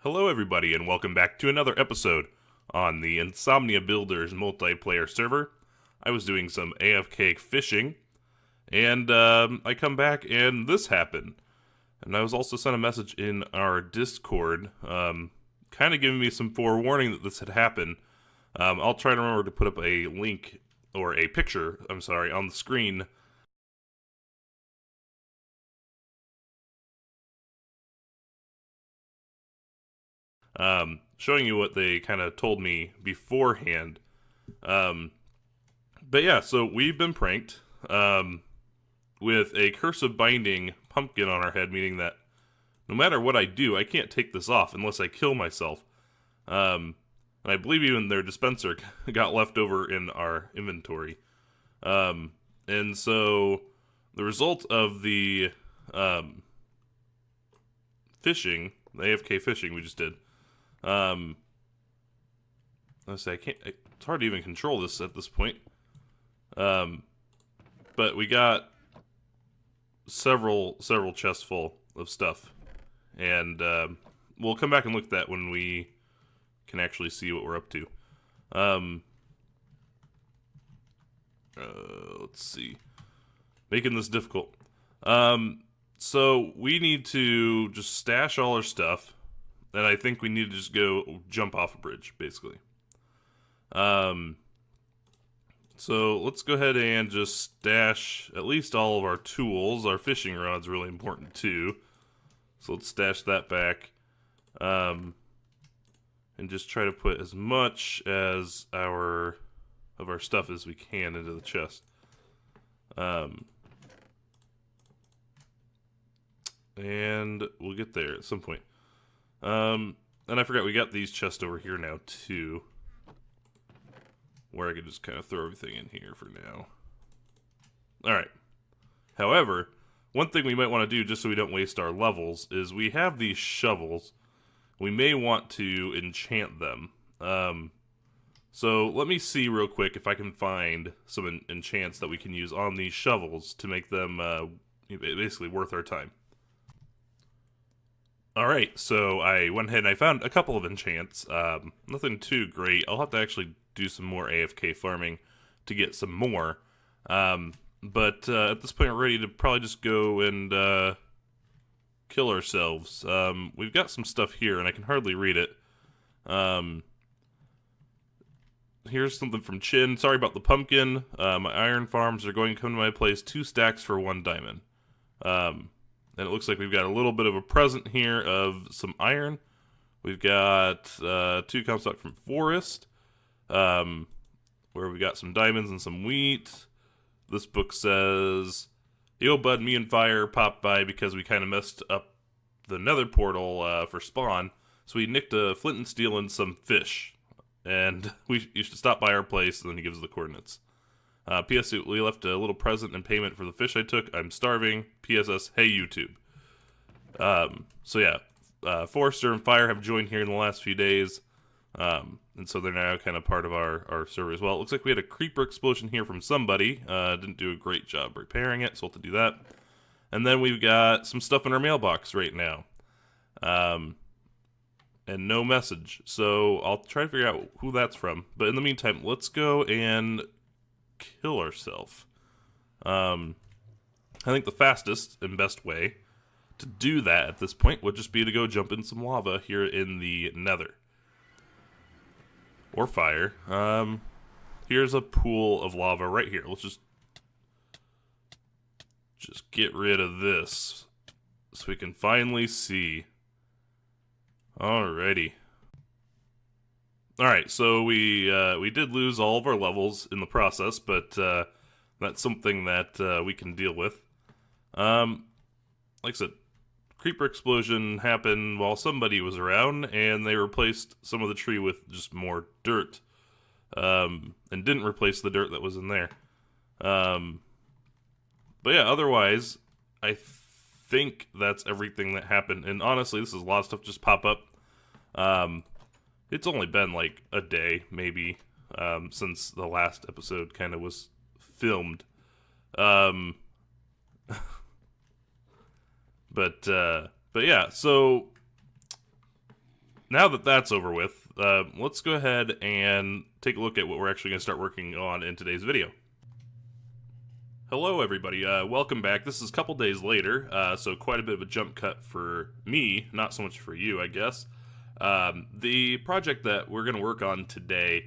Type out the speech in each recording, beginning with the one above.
Hello everybody and welcome back to another episode on the Insomnia Builders multiplayer server. I was doing some AFK fishing, and I come back and this happened. And I was also sent a message in our Discord, kind of giving me some forewarning that this had happened. I'll try to remember to put up a link, or a picture, on the screen showing you what they kind of told me beforehand. But yeah, so we've been pranked with a curse of binding pumpkin on our head, meaning that no matter what I do, I can't take this off unless I kill myself. And I believe even their dispenser got left over in our inventory. And so the result of the fishing, the AFK fishing we just did, let's say it's hard to even control this at this point. But we got several chests full of stuff, and we'll come back and look at that when we can actually see what we're up to. Let's see, making this difficult. So we need to just stash all our stuff, and I think we need to just go jump off a bridge, basically. So let's go ahead and just stash at least all of our tools. Our fishing rod's really important too. So let's stash that back. And just try to put as much as of our stuff as we can into the chest. And we'll get there at some point. And I forgot we got these chests over here now too, where I could just kind of throw everything in here for now. Alright. However, one thing we might want to do, just so we don't waste our levels, is we have these shovels. We may want to enchant them. So let me see real quick if I can find some enchants that we can use on these shovels to make them basically worth our time. Alright, so I went ahead and I found a couple of enchants. Nothing too great. I'll have to actually do some more AFK farming to get some more. But at this point we're ready to probably just go and kill ourselves. We've got some stuff here and I can hardly read it. Here's something from Chin. Sorry about the pumpkin. My iron farms are going to come to my place. 2 stacks for 1 diamond. And it looks like we've got a little bit of a present here of some iron. We've got 2 comstock from Forest, where we got some diamonds and some wheat. This book says, "Yo, bud, me and Fire popped by because we kind of messed up the nether portal for spawn. So we nicked a flint and steel and some fish. And you should stop by our place," and then he gives the coordinates. P.S. We left a little present in payment for the fish I took. I'm starving. P.S.S. Hey, YouTube. So yeah, Forrester and Fire have joined here in the last few days. And so they're now kind of part of our server as well. It looks like we had a creeper explosion here from somebody. Didn't do a great job repairing it, so we'll have to do that. And then we've got some stuff in our mailbox right now. And no message. So I'll try to figure out who that's from. But in the meantime, let's go and kill ourselves. I think the fastest and best way to do that at this point would just be to go jump in some lava here in the nether. Or fire. Here's a pool of lava right here. Let's just get rid of this so we can finally see. Alrighty. Alright, so we did lose all of our levels in the process, but that's something that we can deal with. Like I said, creeper explosion happened while somebody was around, and they replaced some of the tree with just more dirt, and didn't replace the dirt that was in there. But yeah, otherwise, I think that's everything that happened, and honestly, this is a lot of stuff just pop up. It's only been like a day, maybe, since the last episode kind of was filmed. But yeah, so now that that's over with, let's go ahead and take a look at what we're actually going to start working on in today's video. Hello everybody, welcome back. This is a couple days later, so quite a bit of a jump cut for me, not so much for you, I guess. The project that we're going to work on today,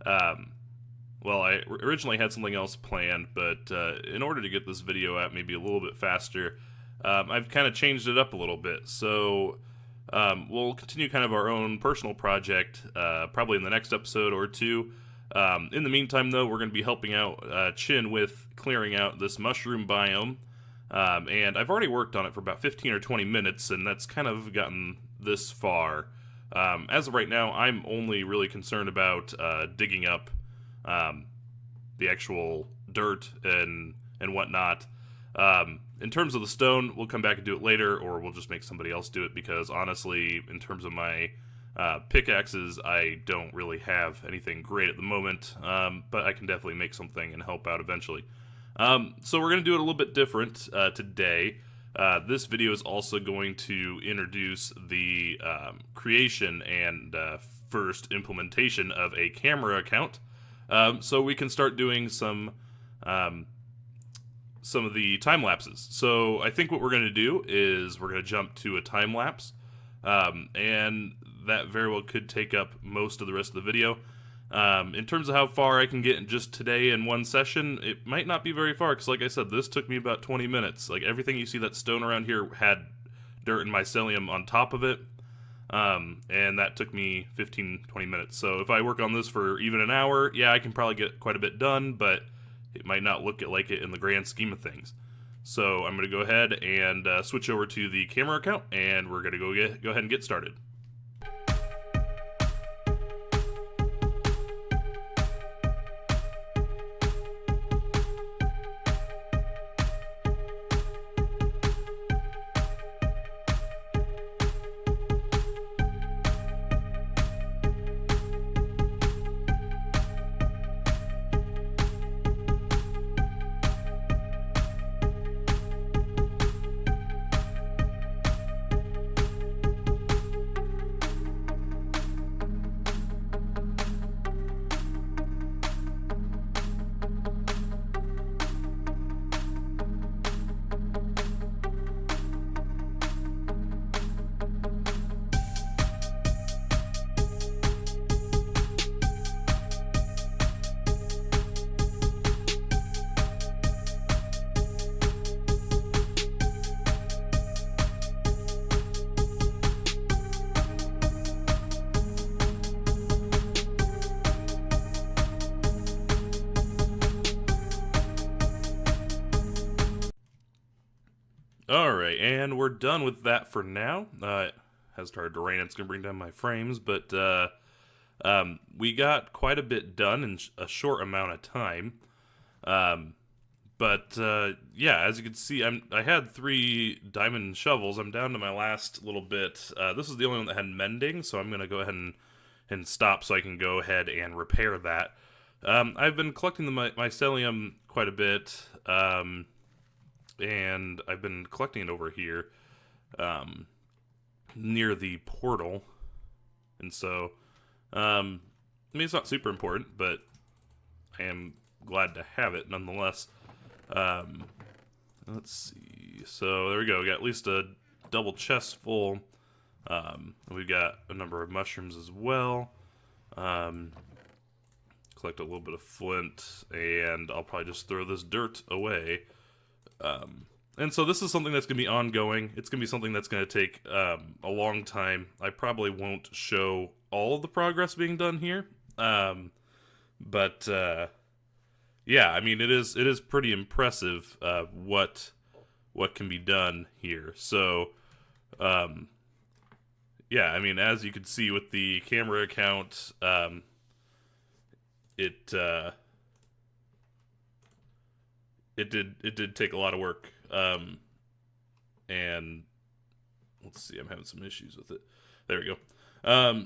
well, I originally had something else planned, but in order to get this video out maybe a little bit faster, I've kind of changed it up a little bit. So we'll continue kind of our own personal project, probably in the next episode or two. In the meantime, though, we're going to be helping out Chin with clearing out this mushroom biome. And I've already worked on it for about 15 or 20 minutes, and that's kind of gotten this far. As of right now, I'm only really concerned about digging up the actual dirt and whatnot. In terms of the stone, we'll come back and do it later, or we'll just make somebody else do it, because honestly, in terms of my pickaxes, I don't really have anything great at the moment, but I can definitely make something and help out eventually. So we're going to do it a little bit different today. This video is also going to introduce the creation and first implementation of a camera account, so we can start doing some of the time lapses. So I think what we're going to do is we're going to jump to a time lapse, and that very well could take up most of the rest of the video. In terms of how far I can get just today in one session, it might not be very far, because like I said, this took me about 20 minutes. Like, everything you see that stone around here had dirt and mycelium on top of it, and that took me 15-20 minutes. So if I work on this for even an hour, yeah, I can probably get quite a bit done, but it might not look like it in the grand scheme of things. So I'm going to go ahead and switch over to the camera account, and we're going to go ahead and get started. Alright, and we're done with that for now. It has started to rain, it's going to bring down my frames, but we got quite a bit done in a short amount of time. Yeah, as you can see, I had 3 diamond shovels. I'm down to my last little bit. This is the only one that had mending, so I'm going to go ahead and stop so I can go ahead and repair that. I've been collecting the mycelium quite a bit, and I've been collecting it over here near the portal. And so, I mean, it's not super important, but I am glad to have it nonetheless. Let's see. So there we go. We got at least a double chest full. We've got a number of mushrooms as well. Collect a little bit of flint, and I'll probably just throw this dirt away. And so this is something that's going to be ongoing. It's going to be something that's going to take a long time. I probably won't show all of the progress being done here. Yeah, I mean, it is pretty impressive what can be done here. So, yeah, I mean, as you can see with the camera account, it did take a lot of work. And let's see, I'm having some issues with it. There we go.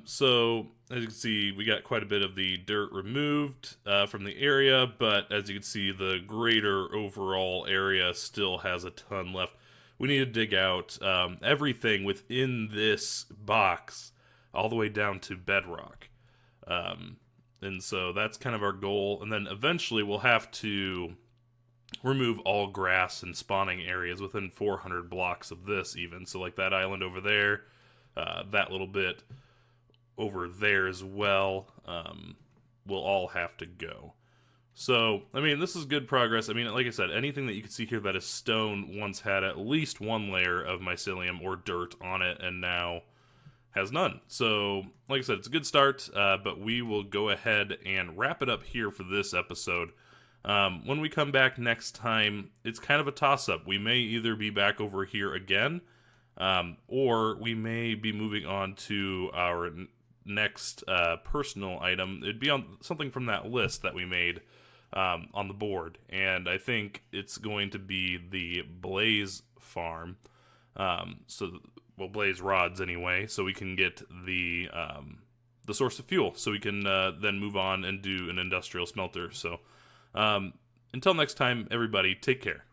So as you can see, we got quite a bit of the dirt removed from the area, but as you can see, the greater overall area still has a ton left. We need to dig out everything within this box all the way down to bedrock. And so that's kind of our goal. And then eventually we'll have to remove all grass and spawning areas within 400 blocks of this even. So like that island over there, that little bit over there as well, will all have to go. So, I mean, this is good progress. I mean, like I said, anything that you can see here that is stone once had at least one layer of mycelium or dirt on it, and now has none. So, like I said, it's a good start, but we will go ahead and wrap it up here for this episode. When we come back next time, it's kind of a toss-up. We may either be back over here again, or we may be moving on to our next personal item. It'd be on something from that list that we made on the board, and I think it's going to be the Blaze farm. Well, blaze rods anyway, so we can get the source of fuel, so we can then move on and do an industrial smelter. So until next time, everybody, take care.